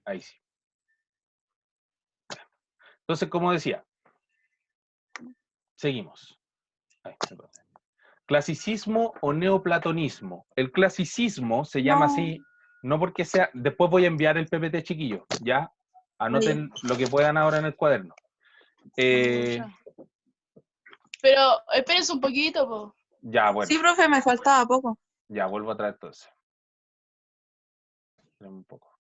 ahí sí. Entonces, como decía, seguimos. Ahí, perdón. Clasicismo o neoplatonismo. El clasicismo se llama No. así, no porque sea, después voy a enviar el PPT chiquillo, ¿ya? Anoten lo que puedan ahora en el cuaderno. Pero espérense un poquito, po. Ya, bueno. Sí, profe, me faltaba poco. Ya, vuelvo atrás entonces. Espérame un poco.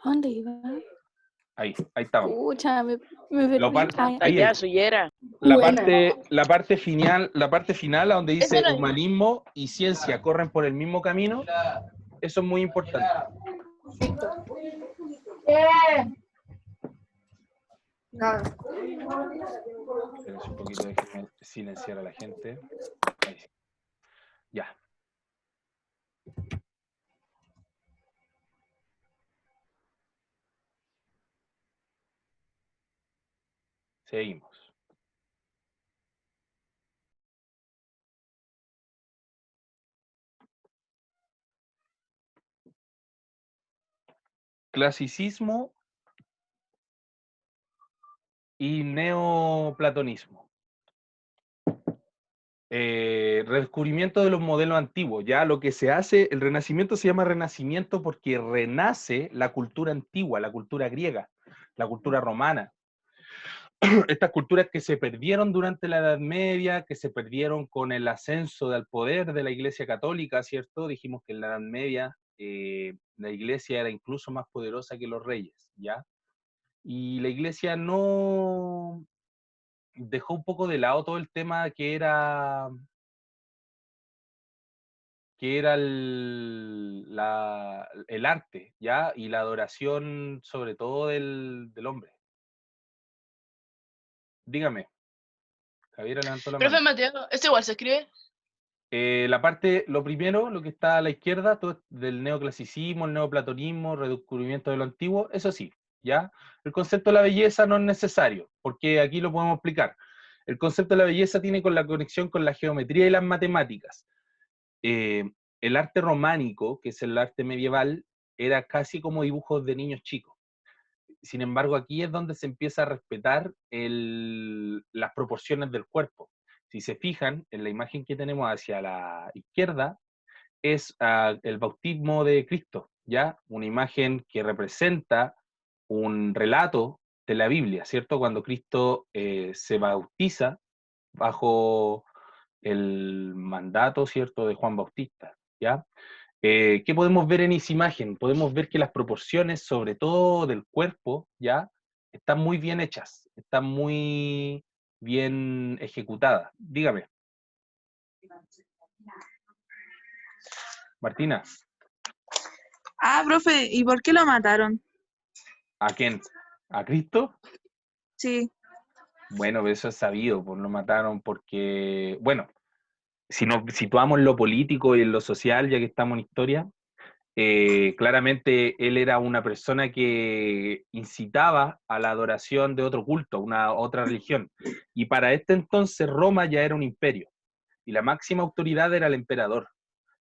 ¿Dónde iba? Ahí estamos. Escucha, me perdí. Ahí Ya, es. Suyera. La parte final, a donde Esa dice era- humanismo y ciencia corren por el mismo camino, eso es muy importante. Espérense un poquito, déjenme silenciar a la gente. Ahí sí. Ya. Seguimos. Clasicismo y neoplatonismo. Redescubrimiento de los modelos antiguos. Ya lo que se hace, el Renacimiento se llama Renacimiento porque renace la cultura antigua, la cultura griega, la cultura romana. Estas culturas que se perdieron durante la Edad Media, que se perdieron con el ascenso del poder de la Iglesia Católica, ¿cierto? Dijimos que en la Edad Media la Iglesia era incluso más poderosa que los reyes, ¿ya? Y la Iglesia no dejó un poco de lado todo el tema que era el arte, ¿ya? Y la adoración sobre todo del hombre. Dígame. Javier levantó la Profe mano. Mateo, ¿esto igual se escribe? Lo primero, lo que está a la izquierda, todo del neoclasicismo, el neoplatonismo, redescubrimiento de lo antiguo, eso sí, ¿ya? El concepto de la belleza no es necesario, porque aquí lo podemos explicar. El concepto de la belleza tiene con la conexión con la geometría y las matemáticas. El arte románico, que es el arte medieval, era casi como dibujos de niños chicos. Sin embargo, aquí es donde se empieza a respetar las proporciones del cuerpo. Si se fijan, en la imagen que tenemos hacia la izquierda, es el bautismo de Cristo, ¿ya? Una imagen que representa un relato de la Biblia, ¿cierto? Cuando Cristo se bautiza bajo el mandato, ¿cierto?, de Juan Bautista, ¿ya? ¿Qué podemos ver en esa imagen? Podemos ver que las proporciones, sobre todo del cuerpo, ¿ya?, están muy bien hechas, están muy bien ejecutadas. Dígame. Martina. Ah, profe, ¿y por qué lo mataron? ¿A quién? ¿A Cristo? Sí. Bueno, eso es sabido, pues lo mataron porque, bueno, si nos situamos en lo político y en lo social, ya que estamos en historia, claramente él era una persona que incitaba a la adoración de otro culto, una otra religión. Y para este entonces Roma ya era un imperio y la máxima autoridad era el emperador.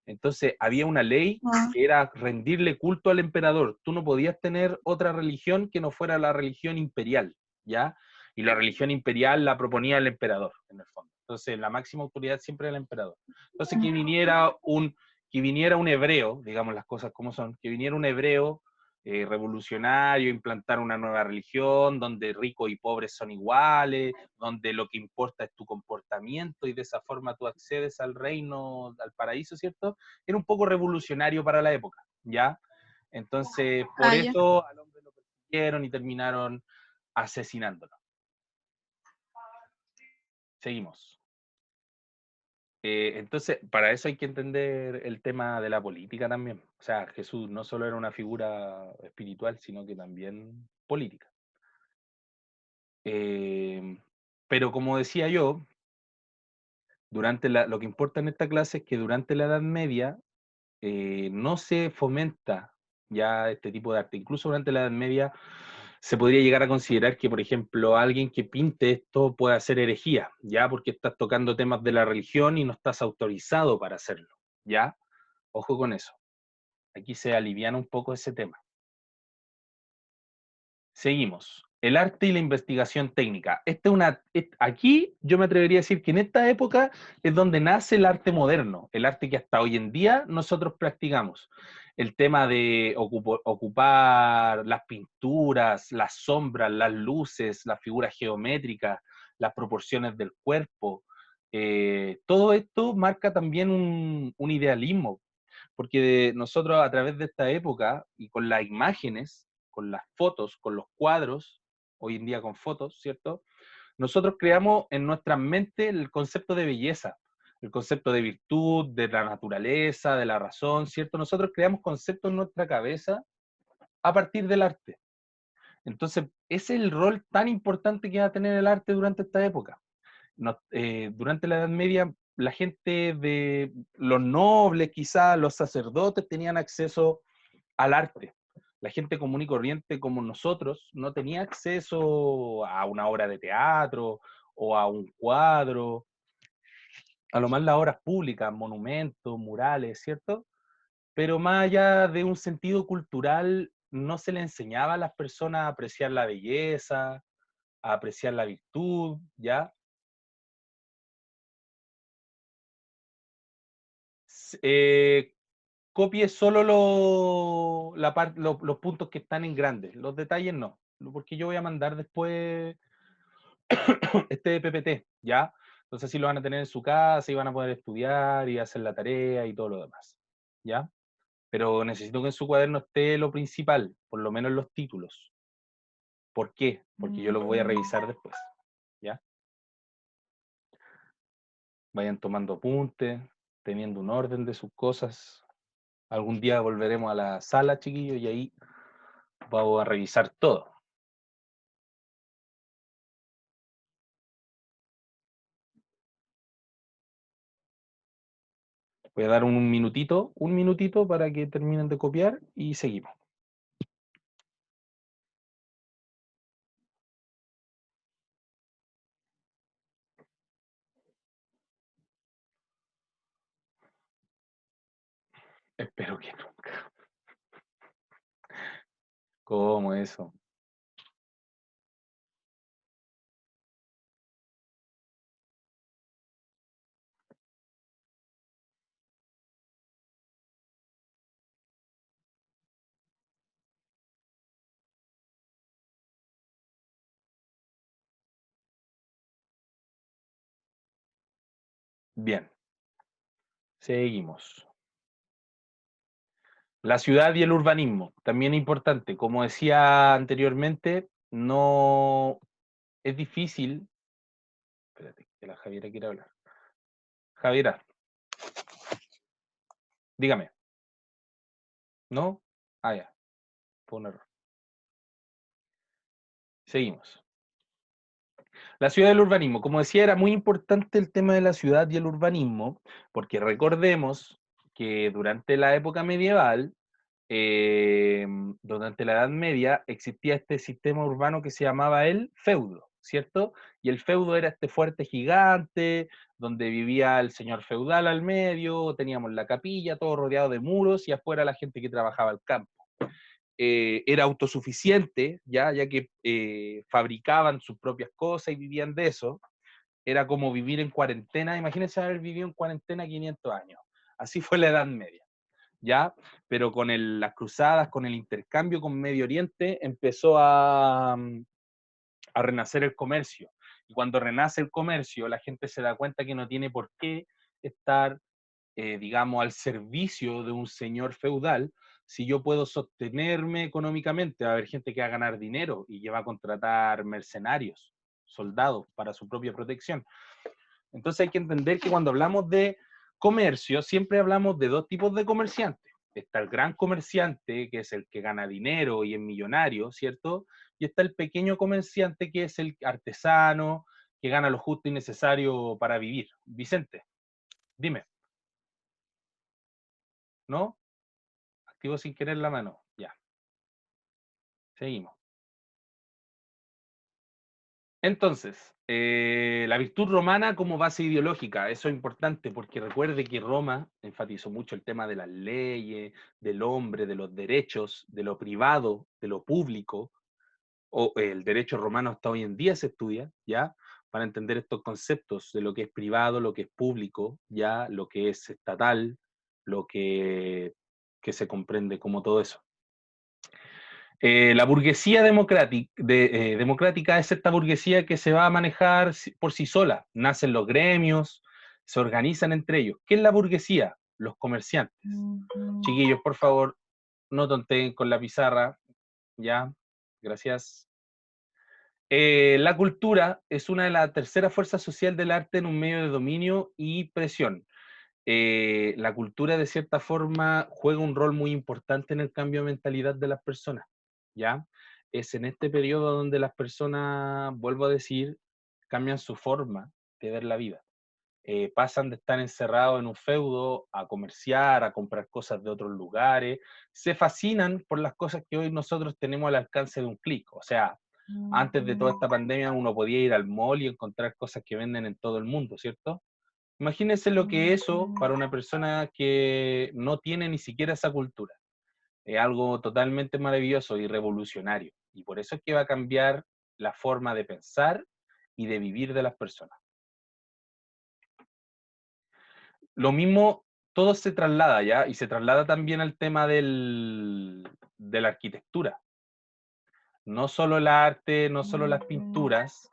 Entonces había una ley que era rendirle culto al emperador. Tú no podías tener otra religión que no fuera la religión imperial, ¿ya? Y la religión imperial la proponía el emperador, en el fondo. Entonces la máxima autoridad siempre era el emperador. Entonces que viniera un hebreo, digamos las cosas como son, que viniera un hebreo revolucionario, implantar una nueva religión, donde ricos y pobres son iguales, donde lo que importa es tu comportamiento y de esa forma tú accedes al reino, al paraíso, ¿cierto? Era un poco revolucionario para la época, ¿ya? Entonces, por eso al hombre lo persiguieron y terminaron asesinándolo. Seguimos. Entonces, para eso hay que entender el tema de la política también. O sea, Jesús no solo era una figura espiritual, sino que también política. Pero como decía yo, lo que importa en esta clase es que durante la Edad Media no se fomenta ya este tipo de arte. Incluso durante la Edad Media se podría llegar a considerar que, por ejemplo, alguien que pinte esto puede hacer herejía, ¿ya? Porque estás tocando temas de la religión y no estás autorizado para hacerlo, ¿ya? Ojo con eso. Aquí se aliviana un poco ese tema. Seguimos. El arte y la investigación técnica. Aquí yo me atrevería a decir que en esta época es donde nace el arte moderno, el arte que hasta hoy en día nosotros practicamos. El tema de ocupar las pinturas, las sombras, las luces, las figuras geométricas, las proporciones del cuerpo. Todo esto marca también un idealismo, porque nosotros a través de esta época y con las imágenes, con las fotos, con los cuadros, hoy en día con fotos, ¿cierto? Nosotros creamos en nuestra mente el concepto de belleza, el concepto de virtud, de la naturaleza, de la razón, ¿cierto? Nosotros creamos conceptos en nuestra cabeza a partir del arte. Entonces, ese es el rol tan importante que va a tener el arte durante esta época. Durante la Edad Media, la gente de los nobles, quizás los sacerdotes, tenían acceso al arte. La gente común y corriente como nosotros no tenía acceso a una obra de teatro o a un cuadro, a lo más las obras públicas, monumentos, murales, ¿cierto? Pero más allá de un sentido cultural, no se le enseñaba a las personas a apreciar la belleza, a apreciar la virtud, ¿ya? Eh, Copie solo los puntos que están en grandes, los detalles no, porque yo voy a mandar después este PPT, ¿ya? Entonces sí lo van a tener en su casa y van a poder estudiar y hacer la tarea y todo lo demás, ¿ya? Pero necesito que en su cuaderno esté lo principal, por lo menos los títulos. ¿Por qué? Porque yo los voy a revisar después, ¿ya? Vayan tomando apuntes, teniendo un orden de sus cosas. Algún día volveremos a la sala, chiquillos, y ahí vamos a revisar todo. Voy a dar un minutito para que terminen de copiar y seguimos. Espero que nunca. ¿Cómo eso? Bien, seguimos. La ciudad y el urbanismo, también importante. Como decía anteriormente, no es difícil. Espérate, que la Javiera quiere hablar. Javiera, dígame. ¿No? Ah, ya, fue un error. Seguimos. La ciudad y el urbanismo. Como decía, era muy importante el tema de la ciudad y el urbanismo, porque recordemos que durante la época medieval, durante la Edad Media, existía este sistema urbano que se llamaba el feudo, ¿cierto? Y el feudo era este fuerte gigante, donde vivía el señor feudal al medio, teníamos la capilla, todo rodeado de muros, y afuera la gente que trabajaba el campo. Era autosuficiente, ya que fabricaban sus propias cosas y vivían de eso. Era como vivir en cuarentena. Imagínense haber vivido en cuarentena 500 años. Así fue la Edad Media, ¿ya? Pero con las cruzadas, con el intercambio con Medio Oriente, empezó a renacer el comercio. Y cuando renace el comercio, la gente se da cuenta que no tiene por qué estar, digamos, al servicio de un señor feudal, si yo puedo sostenerme económicamente. Va a haber gente que va a ganar dinero y que va a contratar mercenarios, soldados para su propia protección. Entonces hay que entender que cuando hablamos de comercio, siempre hablamos de dos tipos de comerciantes. Está el gran comerciante, que es el que gana dinero y es millonario, ¿cierto? Y está el pequeño comerciante, que es el artesano, que gana lo justo y necesario para vivir. Vicente, dime, ¿no? Activo sin querer la mano. Ya, seguimos. Entonces, la virtud romana como base ideológica, eso es importante porque recuerde que Roma enfatizó mucho el tema de las leyes, del hombre, de los derechos, de lo privado, de lo público, o el derecho romano hasta hoy en día se estudia, ¿ya? Para entender estos conceptos de lo que es privado, lo que es público, ¿ya? Lo que es estatal, lo que se comprende como todo eso. La burguesía democrática es esta burguesía que se va a manejar por sí sola. Nacen los gremios, se organizan entre ellos. ¿Qué es la burguesía? Los comerciantes. Chiquillos, por favor, no tonteen con la pizarra. ¿Ya? Gracias. La cultura es una de las terceras fuerzas sociales del arte en un medio de dominio y presión. La cultura, de cierta forma, juega un rol muy importante en el cambio de mentalidad de las personas, ¿ya? Es en este periodo donde las personas, vuelvo a decir, cambian su forma de ver la vida. Pasan de estar encerrados en un feudo a comerciar, a comprar cosas de otros lugares, se fascinan por las cosas que hoy nosotros tenemos al alcance de un clic. O sea, antes de toda esta pandemia uno podía ir al mall y encontrar cosas que venden en todo el mundo, ¿cierto? Imagínense lo que es eso para una persona que no tiene ni siquiera esa cultura. Es algo totalmente maravilloso y revolucionario. Y por eso es que va a cambiar la forma de pensar y de vivir de las personas. Lo mismo, todo se traslada, ¿ya? Y se traslada también al tema de la arquitectura. No solo el arte, no solo las pinturas,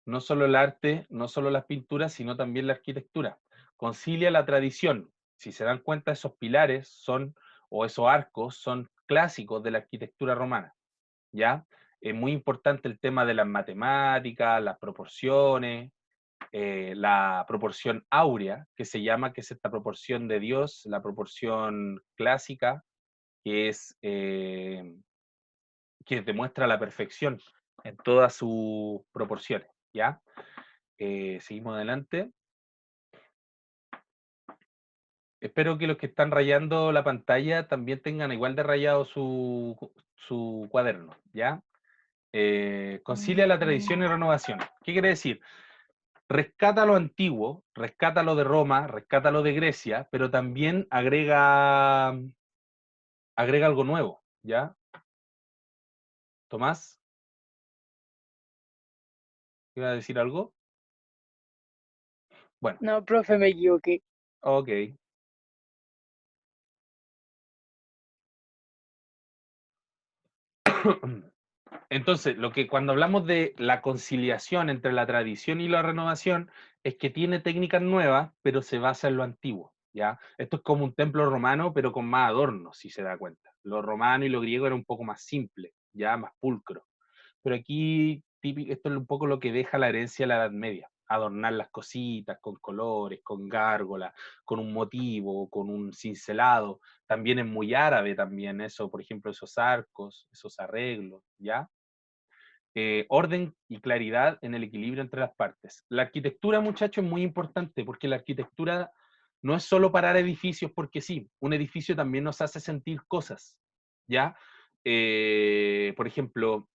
no solo el arte, no solo las pinturas, sino también la arquitectura. Concilia la tradición. Si se dan cuenta, esos pilares son, o esos arcos, son clásicos de la arquitectura romana, ¿ya? Es muy importante el tema de las matemáticas, las proporciones, la proporción áurea, que se llama, que es esta proporción de Dios, la proporción clásica, que es que demuestra la perfección en todas sus proporciones, ¿ya? Seguimos adelante. Espero que los que están rayando la pantalla también tengan igual de rayado su cuaderno, ¿ya? Concilia la tradición y renovación. ¿Qué quiere decir? Rescata lo antiguo, rescata lo de Roma, rescata lo de Grecia, pero también agrega algo nuevo, ¿ya? Tomás, ¿iba a decir algo? Bueno, No, profe, me equivoqué. ok. Entonces, cuando hablamos de la conciliación entre la tradición y la renovación, es que tiene técnicas nuevas, pero se basa en lo antiguo, ¿ya? Esto es como un templo romano, pero con más adornos, si se da cuenta. Lo romano y lo griego era un poco más simple, ya más pulcro. Pero aquí, esto es un poco lo que deja la herencia de la Edad Media. Adornar las cositas con colores, con gárgolas, con un motivo, con un cincelado. También es muy árabe también eso, por ejemplo, esos arcos, esos arreglos, ¿ya? Orden y claridad en el equilibrio entre las partes. La arquitectura, muchachos, es muy importante porque la arquitectura no es solo parar edificios porque sí, un edificio también nos hace sentir cosas, ¿ya? Por ejemplo,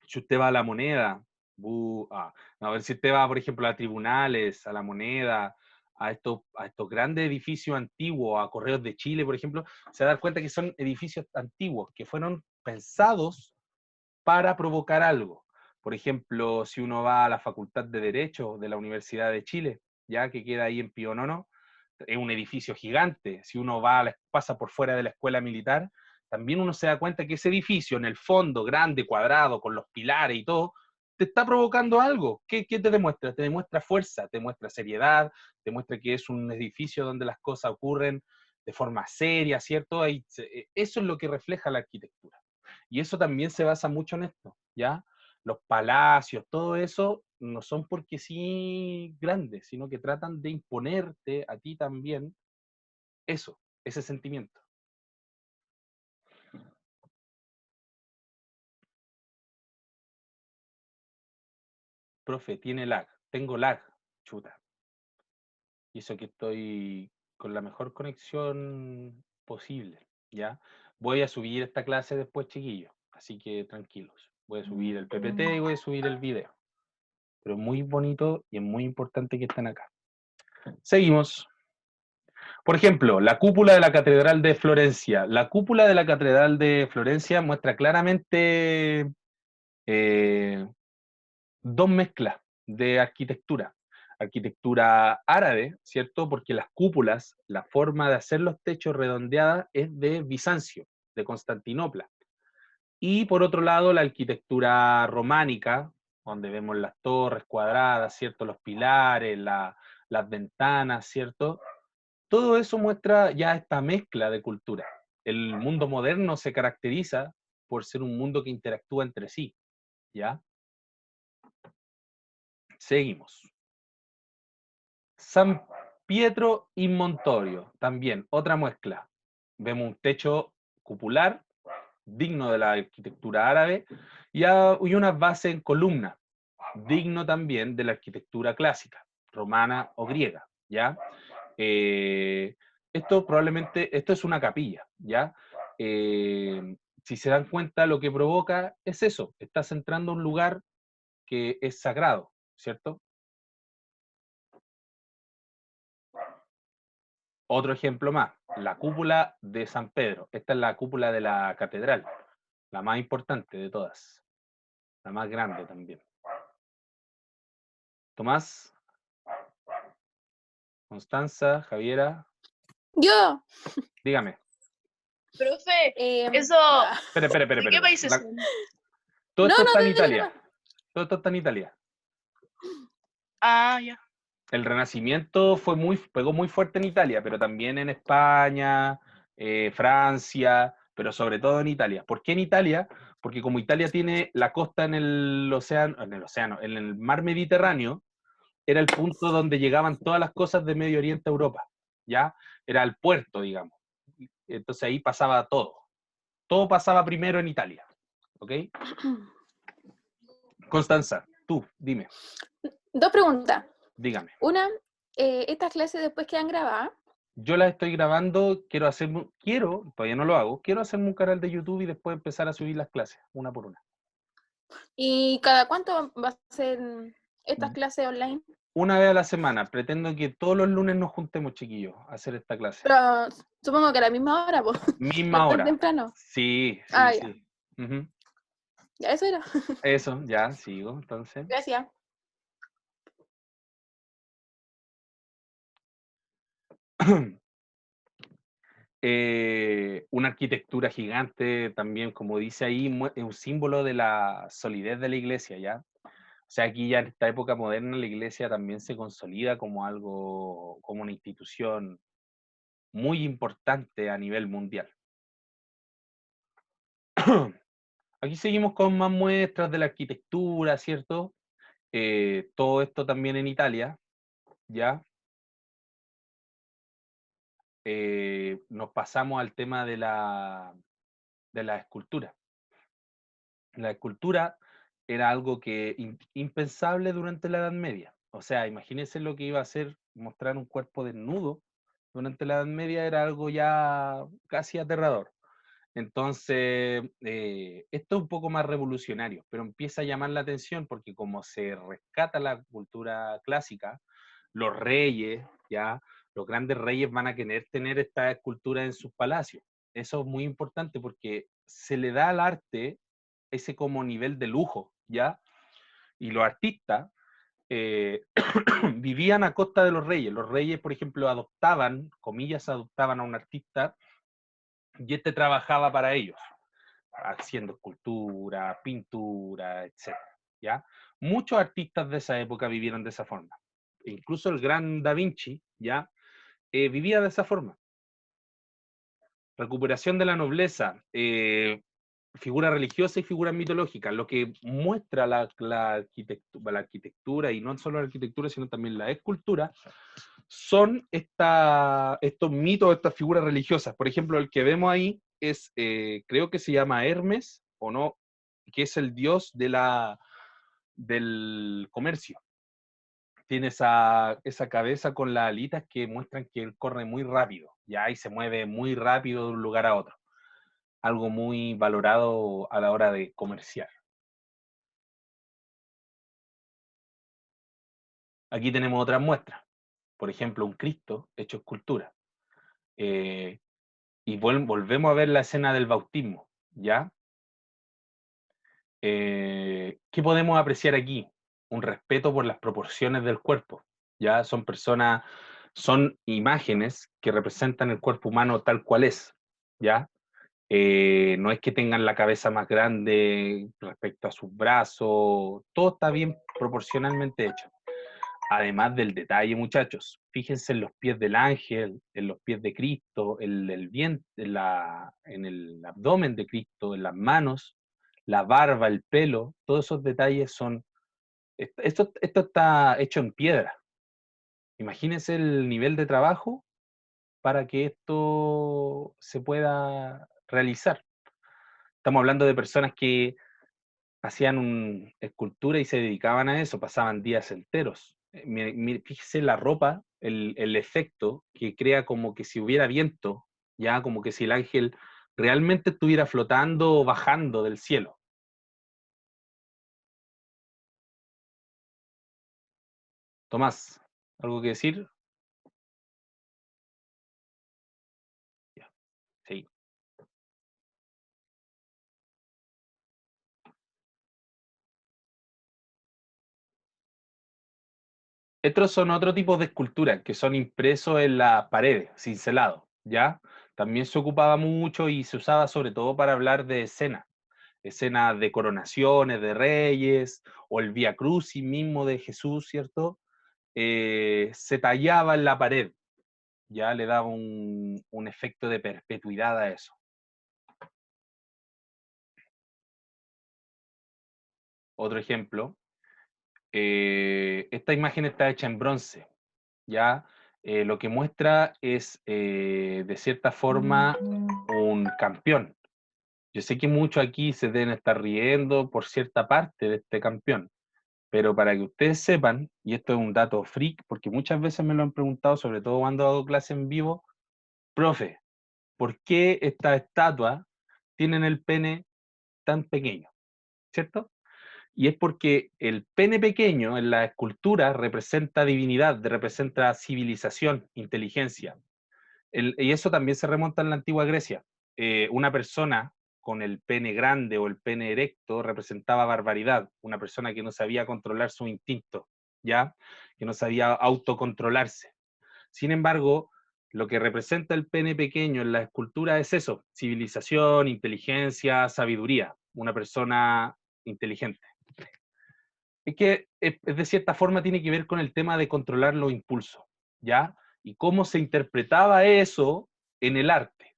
si usted va a la Moneda, a ver si usted va, por ejemplo, a tribunales, a la Moneda, a estos grandes edificios antiguos, a Correos de Chile, por ejemplo, se va a dar cuenta que son edificios antiguos que fueron pensados para provocar algo. Por ejemplo, si uno va a la Facultad de Derecho de la Universidad de Chile, ya que queda ahí en Pionono, es un edificio gigante. Si uno pasa por fuera de la escuela militar, también uno se da cuenta que ese edificio, en el fondo, grande, cuadrado, con los pilares y todo, te está provocando algo. ¿Qué te demuestra? Te demuestra fuerza, te muestra seriedad, te muestra que es un edificio donde las cosas ocurren de forma seria, ¿cierto? Eso es lo que refleja la arquitectura. Y eso también se basa mucho en esto, ¿ya? Los palacios, todo eso, no son porque sí grandes, sino que tratan de imponerte a ti también eso, ese sentimiento. Profe, tiene lag, tengo lag, chuta. Y eso que estoy con la mejor conexión posible, ¿ya? Voy a subir esta clase después, chiquillos. así que tranquilos. Voy a subir el PPT y voy a subir el video. Pero es muy bonito y es muy importante que estén acá. Seguimos. Por ejemplo, la cúpula de la Catedral de Florencia. La cúpula de la Catedral de Florencia muestra claramente dos mezclas de arquitectura. Arquitectura árabe, ¿cierto? Porque las cúpulas, la forma de hacer los techos redondeadas es de Bizancio, de Constantinopla. Y por otro lado, la arquitectura románica, donde vemos las torres cuadradas, ¿cierto? Los pilares, las ventanas, ¿cierto? Todo eso muestra ya esta mezcla de cultura. El mundo moderno se caracteriza por ser un mundo que interactúa entre sí, ¿ya? Seguimos. San Pietro in Montorio, también otra mezcla. Vemos un techo cupular, digno de la arquitectura árabe, y unas bases en columna, digno también de la arquitectura clásica, romana o griega, ¿ya? Esto es una capilla, ¿ya? Si se dan cuenta, lo que provoca es eso, estás entrando a un lugar que es sagrado, ¿cierto? Otro ejemplo más, la cúpula de San Pedro. Esta es la cúpula de la catedral, la más importante de todas, la más grande también. Tomás, Constanza, Javiera, Yo. dígame. Profe, eso, Espera. ¿de qué países son? Todo esto No, está en dime Italia. nomás. Todo esto está en Italia. Ah, ya. El Renacimiento pegó muy fuerte en Italia, pero también en España, Francia, pero sobre todo en Italia. ¿Por qué en Italia? Porque como Italia tiene la costa en el en el mar Mediterráneo, era el punto donde llegaban todas las cosas de Medio Oriente a Europa, ¿ya? Era el puerto, digamos. Entonces ahí pasaba todo. Todo pasaba primero en Italia, ¿ok? Constanza, tú, dime, Dos preguntas. dígame. Una, estas clases después quedan grabadas. Yo las estoy grabando, todavía no lo hago, quiero hacerme un canal de YouTube y después empezar a subir las clases, una por una. ¿Y cada cuánto va a ser estas Mm. clases online? Una vez a la semana, pretendo que todos los lunes nos juntemos, chiquillos, a hacer esta clase. Pero supongo que a la misma hora, pues. Misma No tan hora. temprano. Sí. Ah, ya. Ujú. Ya, eso era. Eso, ya, sigo, entonces. Gracias. Una arquitectura gigante también, como dice ahí, es un símbolo de la solidez de la iglesia, ¿ya? O sea, aquí ya en esta época moderna la iglesia también se consolida como algo, como una institución muy importante a nivel mundial. Aquí seguimos con más muestras de la arquitectura, ¿cierto? Todo esto también en Italia, ¿ya? Nos pasamos al tema de la escultura. La escultura era algo que impensable durante la Edad Media. O sea, imagínense lo que iba a ser mostrar un cuerpo desnudo durante la Edad Media, era algo ya casi aterrador. Entonces, esto es un poco más revolucionario, pero empieza a llamar la atención porque como se rescata la cultura clásica, los reyes, ya, los grandes reyes van a querer tener esta escultura en sus palacios. Eso es muy importante porque se le da al arte ese como nivel de lujo, ¿ya? Y los artistas vivían a costa de los reyes. Los reyes, por ejemplo, adoptaban, comillas, adoptaban a un artista y este trabajaba para ellos, haciendo escultura, pintura, etc. ¿Ya? Muchos artistas de esa época vivieron de esa forma. Incluso el gran Da Vinci, ¿ya? Vivía de esa forma. Recuperación de la nobleza, figura religiosa y figuras mitológicas, lo que muestra la arquitectura, y no solo la arquitectura, sino también la escultura, son estos mitos, estas figuras religiosas. Por ejemplo, el que vemos ahí es, creo que se llama Hermes, o no, que es el dios del comercio. Tiene esa cabeza con las alitas que muestran que él corre muy rápido, ya, y se mueve muy rápido de un lugar a otro. algo muy valorado a la hora de comerciar. Aquí tenemos otras muestras. Por ejemplo, un Cristo hecho escultura. Y volvemos a ver la escena del bautismo, ¿ya? ¿Qué podemos apreciar aquí? Un respeto por las proporciones del cuerpo, ¿ya? Son imágenes que representan el cuerpo humano tal cual es, ¿ya? No es que tengan la cabeza más grande respecto a sus brazos, todo está bien proporcionalmente hecho. Además del detalle, muchachos, fíjense en los pies del ángel, en los pies de Cristo, en el vientre, en el abdomen de Cristo, en las manos, la barba, el pelo, todos esos detalles son... Esto está hecho en piedra. Imagínense el nivel de trabajo para que esto se pueda realizar. Estamos hablando de personas que hacían escultura y se dedicaban a eso, pasaban días enteros. Fíjese la ropa, el efecto que crea como que si hubiera viento, ya como que si el ángel realmente estuviera flotando o bajando del cielo. Tomás, ¿algo que decir? Ya, sí. Estos son otro tipo de esculturas que son impresos en las paredes, cincelados, ¿ya? También se ocupaba mucho y se usaba sobre todo para hablar de escenas de coronaciones de reyes, o el Vía Crucis mismo de Jesús, ¿cierto? Se tallaba en la pared, ya le daba un efecto de perpetuidad a eso. Otro ejemplo, esta imagen está hecha en bronce, ya lo que muestra es de cierta forma un campeón. Yo sé que muchos aquí se deben estar riendo por cierta parte de este campeón, pero para que ustedes sepan, y esto es un dato freak, porque muchas veces me lo han preguntado, sobre todo cuando hago clase en vivo, profe, ¿por qué estas estatuas tienen el pene tan pequeño? ¿Cierto? Y es porque el pene pequeño en la escultura representa divinidad, representa civilización, inteligencia. Y eso también se remonta en la antigua Grecia. Una persona con el pene grande o el pene erecto representaba barbaridad, una persona que no sabía controlar su instinto, ¿ya? Que no sabía autocontrolarse. Sin embargo, lo que representa el pene pequeño en la escultura es eso, civilización, inteligencia, sabiduría, una persona inteligente. Es que de cierta forma tiene que ver con el tema de controlar los impulsos, ¿ya? Y cómo se interpretaba eso en el arte.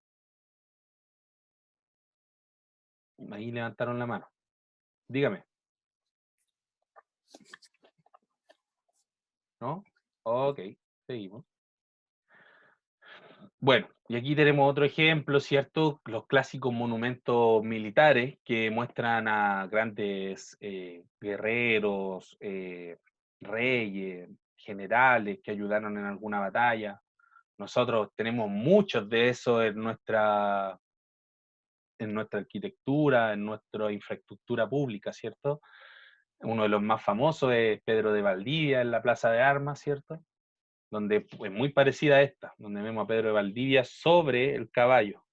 Ahí levantaron la mano. Dígame. ¿No? Ok, seguimos. Bueno, y aquí tenemos otro ejemplo, ¿cierto? Los clásicos monumentos militares que muestran a grandes guerreros, reyes, generales que ayudaron en alguna batalla. Nosotros tenemos muchos de esos en nuestra arquitectura, en nuestra infraestructura pública, ¿cierto? Uno de los más famosos es Pedro de Valdivia en la Plaza de Armas, ¿cierto? Donde es muy parecida a esta, donde vemos a Pedro de Valdivia sobre el caballo,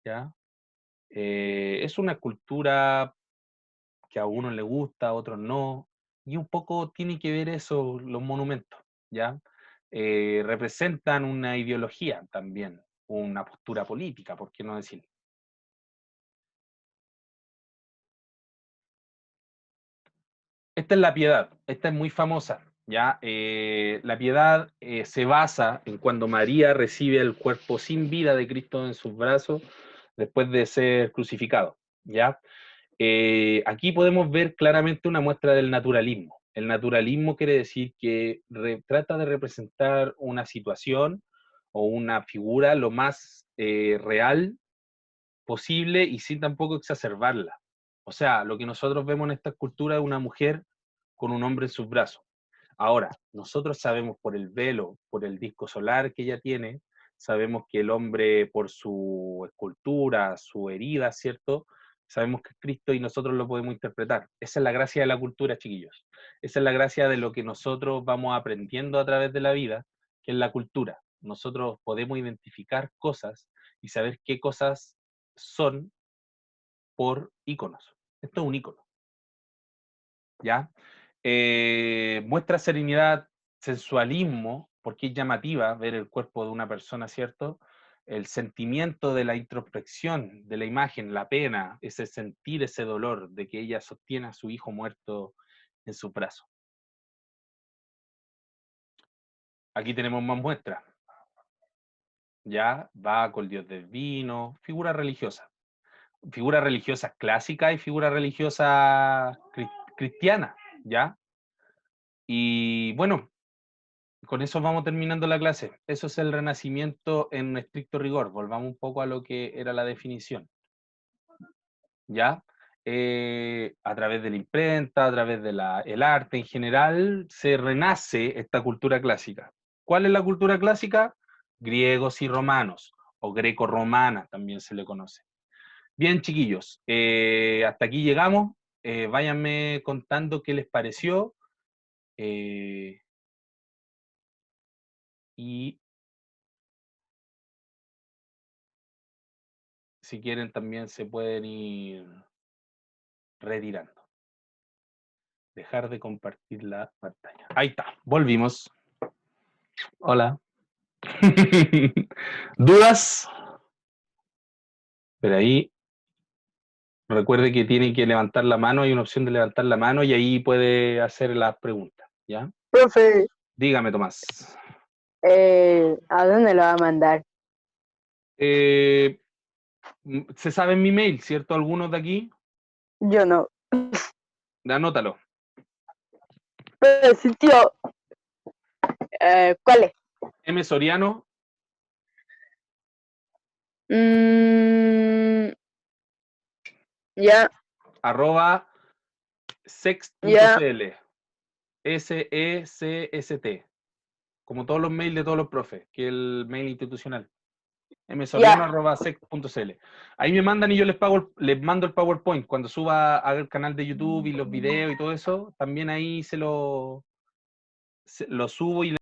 ¿ya? Es una cultura que a unos le gusta, a otros no, y un poco tiene que ver eso, los monumentos, ¿ya? Representan una ideología también, una postura política, ¿por qué no decir? Esta es la piedad, esta es muy famosa, ¿ya? La piedad se basa en cuando María recibe el cuerpo sin vida de Cristo en sus brazos después de ser crucificado, ¿ya? Aquí podemos ver claramente una muestra del naturalismo. El naturalismo quiere decir que trata de representar una situación o una figura lo más real posible y sin tampoco exacerbarla. O sea, lo que nosotros vemos en esta escultura es una mujer con un hombre en sus brazos. Ahora, nosotros sabemos por el velo, por el disco solar que ella tiene, sabemos que el hombre por su escultura, su herida, ¿cierto? Sabemos que es Cristo y nosotros lo podemos interpretar. Esa es la gracia de la cultura, chiquillos. Esa es la gracia de lo que nosotros vamos aprendiendo a través de la vida, que es la cultura. Nosotros podemos identificar cosas y saber qué cosas son por íconos. Esto es un ícono. ¿Ya? Muestra serenidad, sensualismo, porque es llamativa ver el cuerpo de una persona, ¿cierto? El sentimiento de la introspección de la imagen, la pena, ese sentir ese dolor de que ella sostiene a su hijo muerto en su brazo. Aquí tenemos más muestras. Ya, Baco, el dios del vino, figura religiosa. Figura religiosa clásica y figura religiosa cristiana, ¿ya? Y bueno, con eso vamos terminando la clase. Eso es el Renacimiento en estricto rigor. Volvamos un poco a lo que era la definición. ¿Ya? A través de la imprenta, a través del arte en general, se renace esta cultura clásica. ¿Cuál es la cultura clásica? Griegos y romanos, o greco-romana también se le conoce. Bien, chiquillos, hasta aquí llegamos. Váyanme contando qué les pareció. Y si quieren también se pueden ir retirando. Dejar de compartir la pantalla. Ahí está, volvimos. Hola. ¿Dudas? Pero ahí recuerde que tiene que levantar la mano, hay una opción de levantar la mano y ahí puede hacer las preguntas, ¿ya? Profe, Dígame, Tomás. ¿a dónde lo va a mandar? Se sabe mi mail, ¿cierto? ¿Algunos de aquí? Yo no. Anótalo. Pero sí, tío. ¿Cuál es? msoriano Ya, @ sext.cl. SECST. Como todos los mails de todos los profes, que es el mail institucional. msoriano@sec.cl. Ahí me mandan y yo les mando el PowerPoint. Cuando suba al canal de YouTube y los videos y todo eso, también ahí lo subo y